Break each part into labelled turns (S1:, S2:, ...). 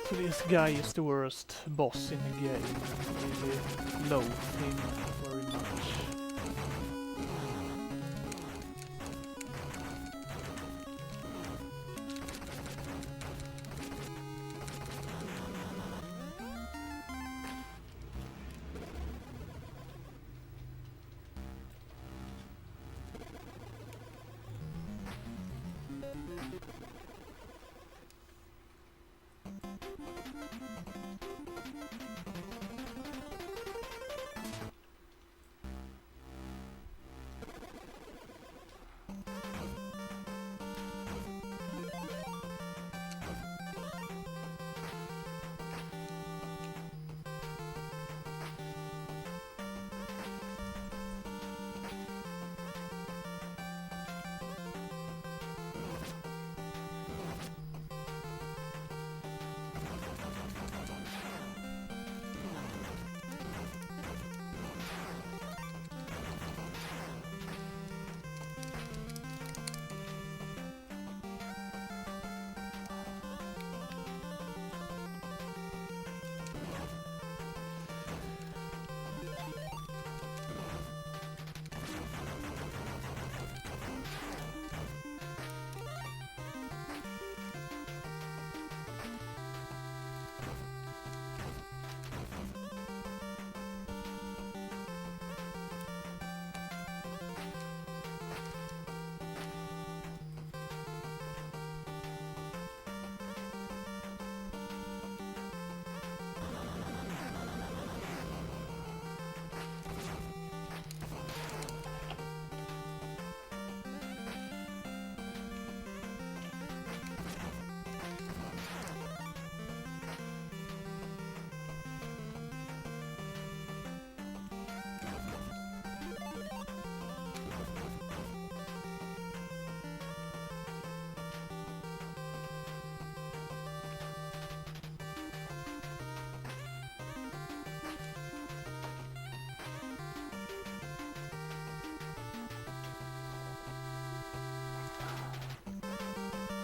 S1: So this guy is the worst boss in the game. I really loathe him very much.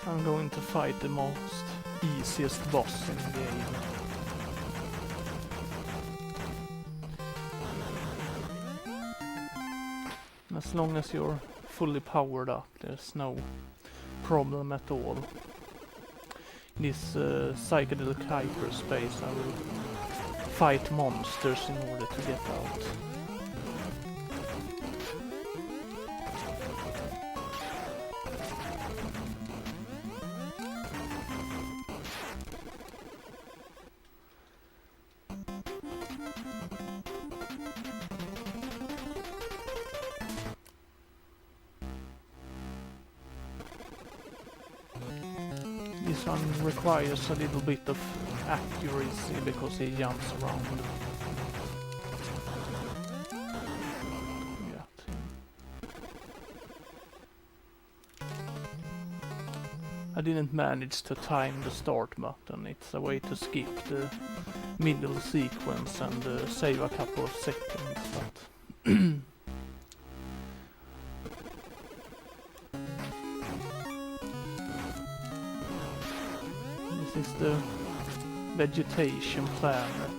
S1: I'm going to fight the most easiest boss in the game. As long as you're fully powered up, there's no problem at all. This psychedelic hyperspace, I will fight monsters in order to get out. This one requires a little bit of accuracy because he jumps around. I didn't manage to time the start button. It's a way to skip the middle sequence and save a couple of seconds, but this is the vegetation planet.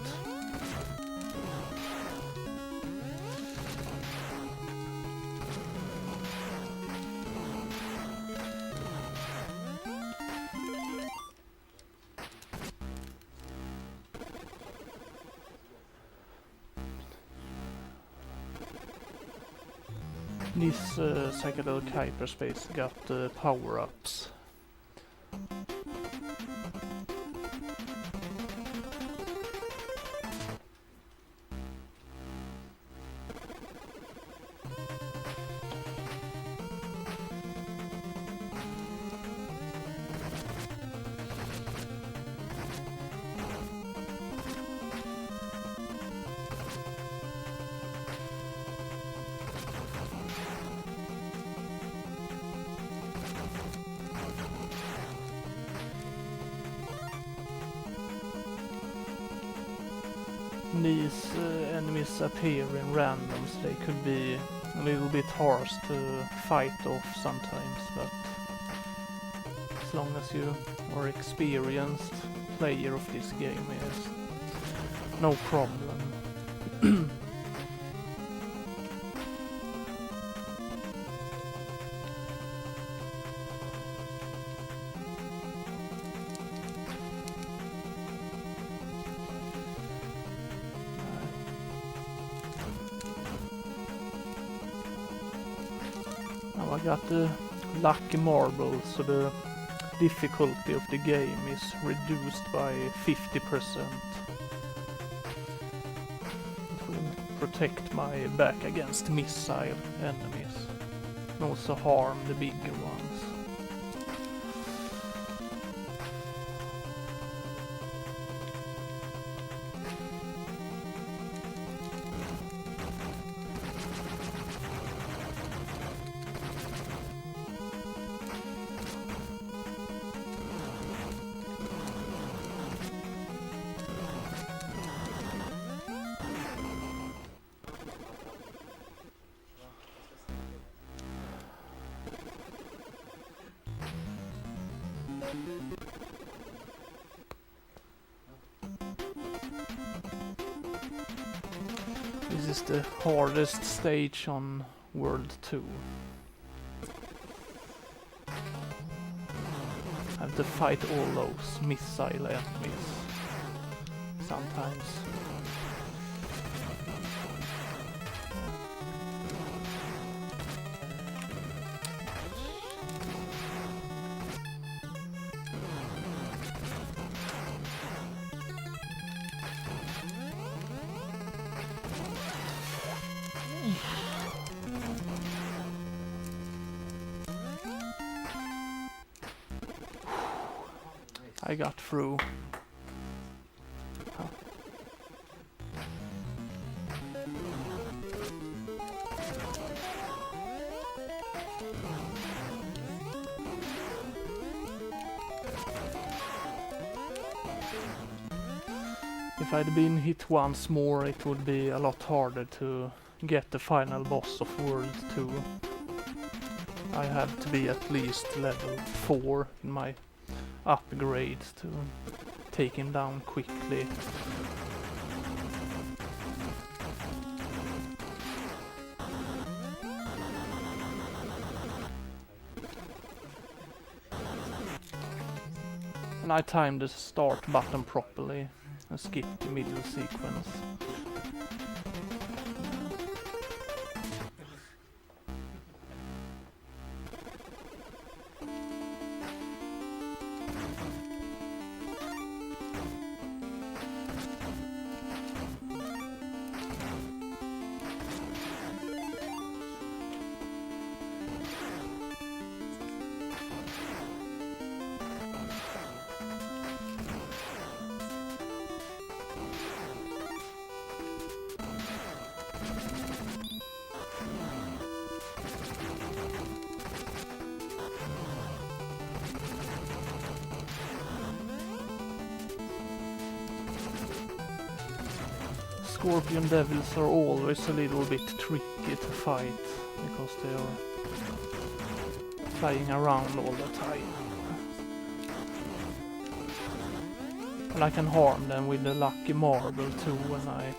S1: This psychedelic hyperspace got power-ups. these enemies appear in randoms, they could be a little bit harsh to fight off sometimes, but as long as you are experienced player of this game, it's no problem. Now I got the lucky marble, so the difficulty of the game is reduced by 50%. It will protect my back against missile enemies and also harm the bigger ones. This is the hardest stage on World 2. I have to fight all those missile enemies sometimes. I got through. Huh. If I'd been hit once more, it would be a lot harder to get the final boss of World 2. I have to be at least level 4 in my upgrades to take him down quickly. And I timed the start button properly and skipped the middle sequence. Scorpion devils are always a little bit tricky to fight because they are flying around all the time. And I can harm them with the lucky marble too when I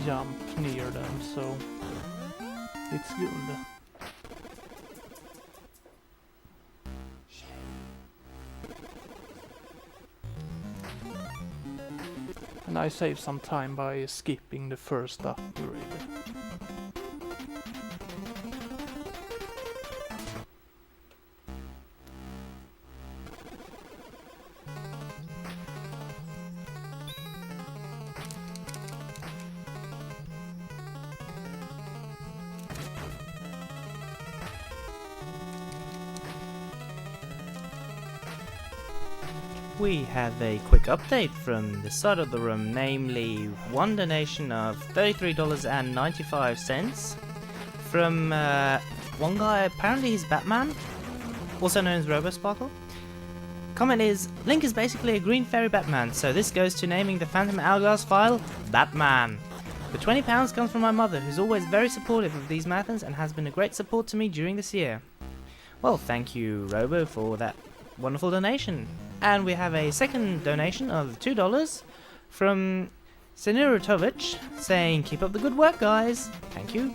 S1: jump near them, so it's good. And I save some time by skipping the first upgrade.
S2: We have a quick update from the side of the room, namely one donation of $33.95 from one guy, apparently he's Batman, also known as RoboSparkle. comment is, Link is basically a green fairy Batman, so this goes to naming the Phantom Hourglass file Batman. The £20 comes from my mother, who's always very supportive of these marathons and has been a great support to me during this year. Well, thank you, Robo, for that wonderful donation. And we have a second donation of $2 from Senirutovic saying, keep up the good work, guys. Thank you.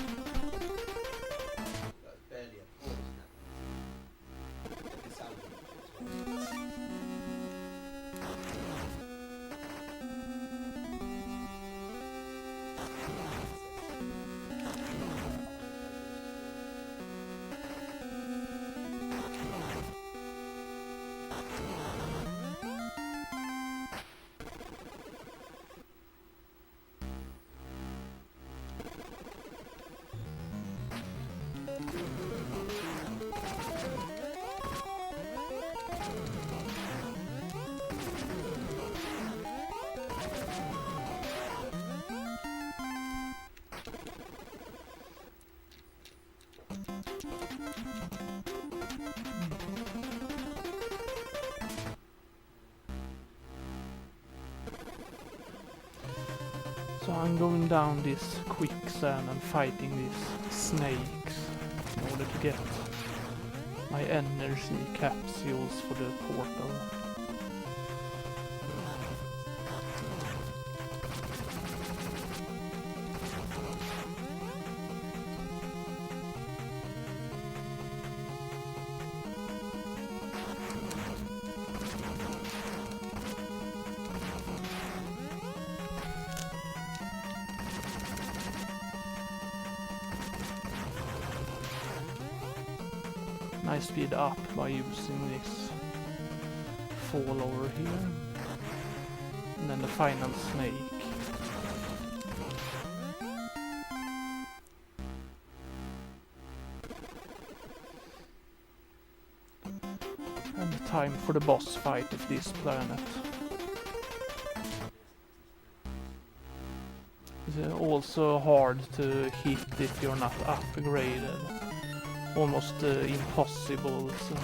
S1: So I'm going down this quicksand and fighting these snakes in order to get my energy capsules for the portal. I speed up by using this fall over here. And then the final snake. And time for the boss fight of this planet. It's also hard to hit if you're not upgraded. Almost impossible. So.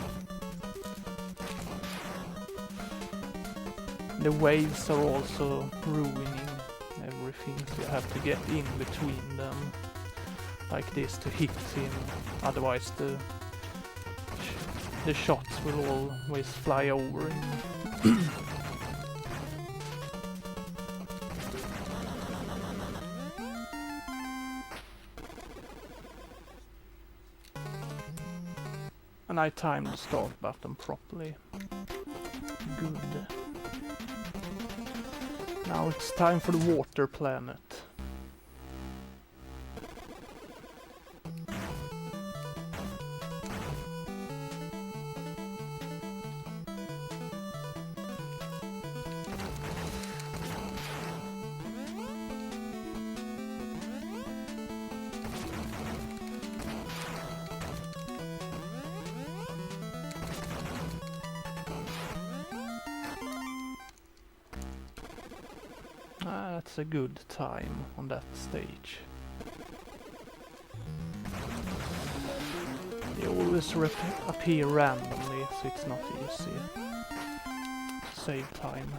S1: The waves are also ruining everything, so you have to get in between them like this to hit him, otherwise the shots will always fly over him. And I timed the start button properly. Good. Now it's time for the water planet. That's a good time on that stage. They always appear randomly, so it's not easy to save time.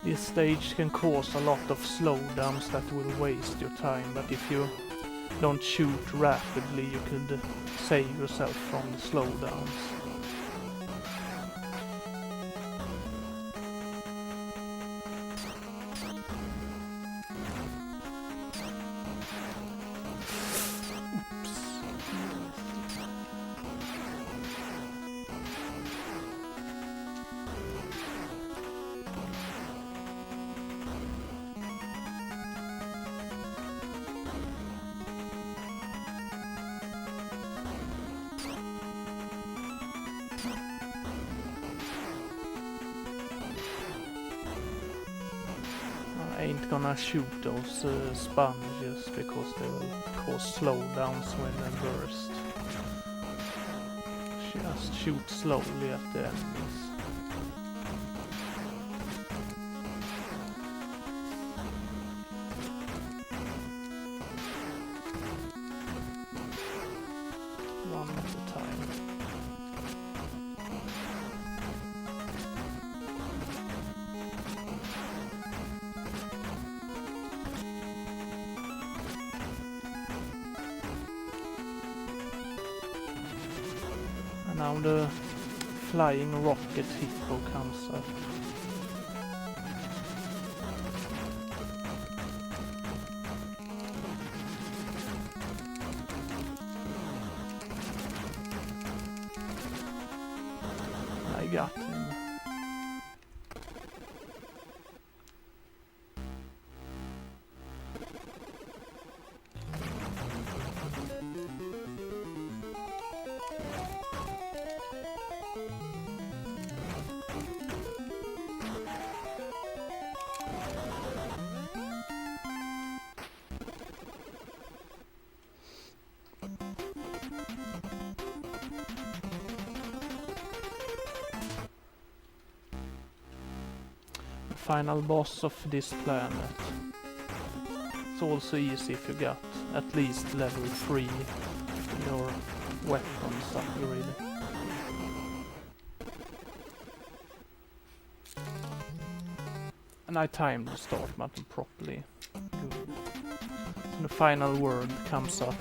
S1: This stage can cause a lot of slowdowns that will waste your time, but if you don't shoot rapidly you could save yourself from the slowdowns. ain't gonna shoot those sponges because they will cause slowdowns when they burst. Just shoot slowly at the enemies. One at a time. And now the flying rocket hippo comes up. I got him. Final boss of this planet. It's also easy if you got at least level 3 in your weapons upgrade. And I timed the start button properly. Good. So the final word comes up.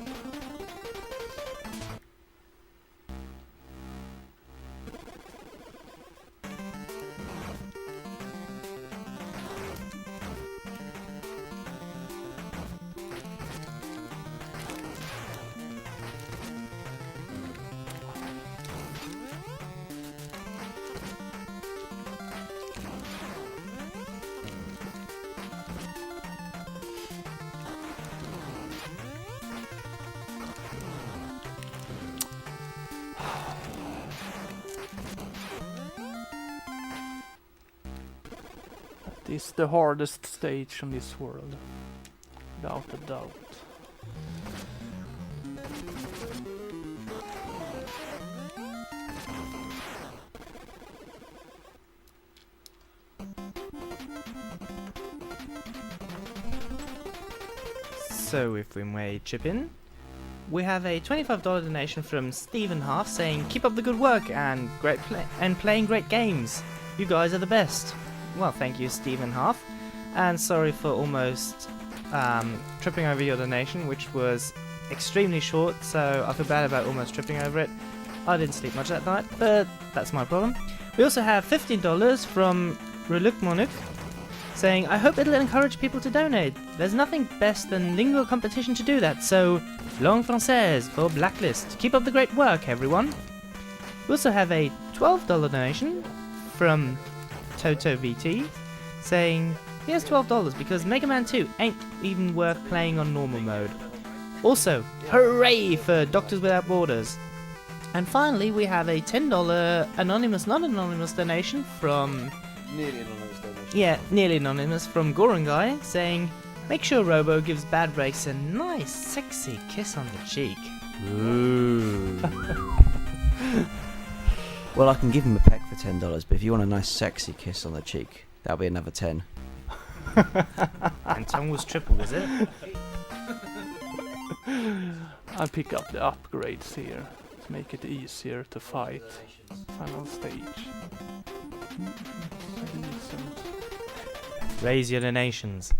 S1: This is the hardest stage on this world, without a doubt.
S2: So if we may chip in, we have a $25 donation from Stephen Half saying, "Keep up the good work and playing great games. You guys are the best." Well, thank you, Stephen Half, and sorry for almost tripping over your donation, which was extremely short, so I feel bad about almost tripping over it. I didn't sleep much that night, but that's my problem. We also have $15 from Reluk Monuk, saying, "I hope it'll encourage people to donate. There's nothing best than lingual competition to do that, so Langue Française for Blacklist. Keep up the great work, everyone." We also have a $12 donation from Toto VT, saying, "Here's $12 because Mega Man 2 ain't even worth playing on normal mode." Also, hooray for Doctors Without Borders. And finally, we have a $10 anonymous, non-anonymous donation from...
S3: Nearly anonymous donation.
S2: Yeah, nearly anonymous, from Gorangai, saying, "Make sure Robo gives Bad Race a nice, sexy kiss on the cheek." Ooh.
S3: Well, I can give him a peck for $10, but if you want a nice sexy kiss on the cheek, that'll be another 10.
S2: And tongue was triple, was it?
S1: I'll pick up the upgrades here to make it easier to fight. Final stage. Decent.
S2: Raise your donations.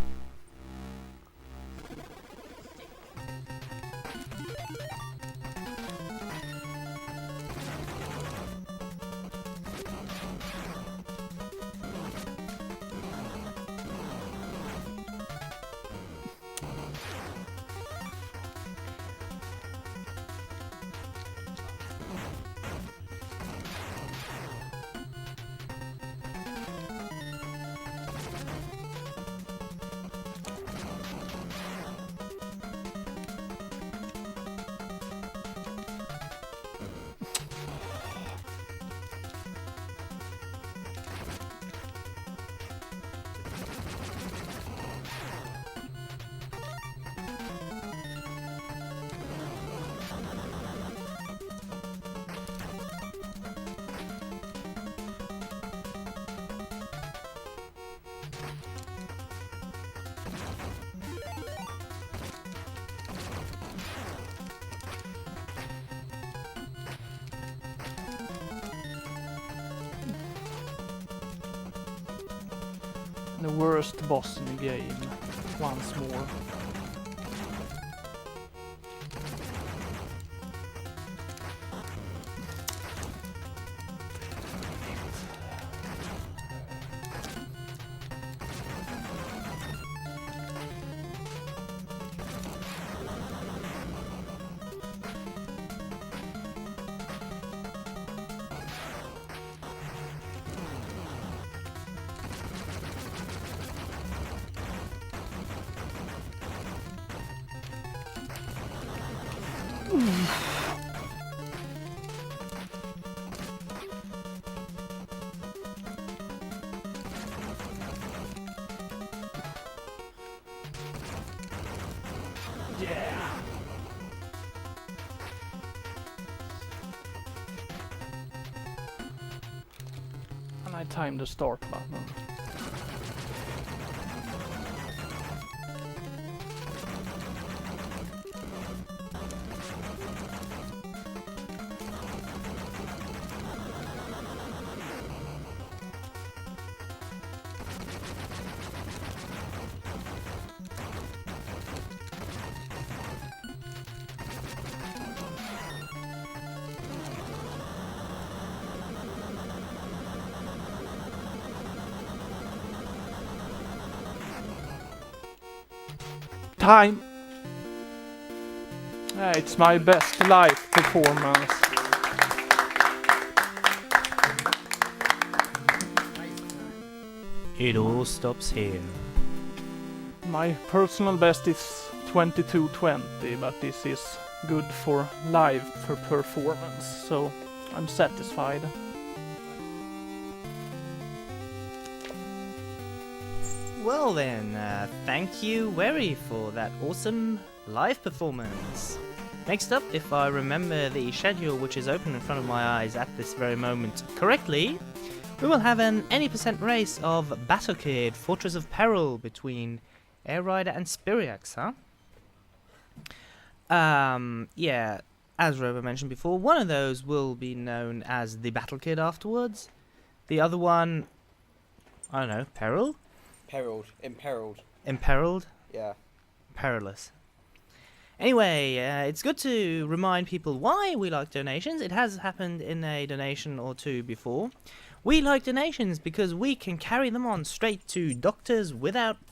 S1: The worst boss in the game, once more. Yeah. And I timed the start button. Time! It's my best live performance.
S2: It all stops here.
S1: My personal best is 22:20, but this is good for live performance, so I'm satisfied.
S2: Well then, thank you, Wery, for that awesome live performance. Next up, if I remember the schedule which is open in front of my eyes at this very moment correctly, we will have an any % race of Battle Kid Fortress of Peril between Air Rider and Spiriax, huh? Yeah, as Robo mentioned before, one of those will be known as the Battle Kid afterwards. The other one, I don't know, Peril?
S4: Imperiled.
S2: Imperiled?
S4: Yeah.
S2: Perilous. Anyway, it's good to remind people why we like donations. It has happened in a donation or two before. We like donations because we can carry them on straight to Doctors Without Borders.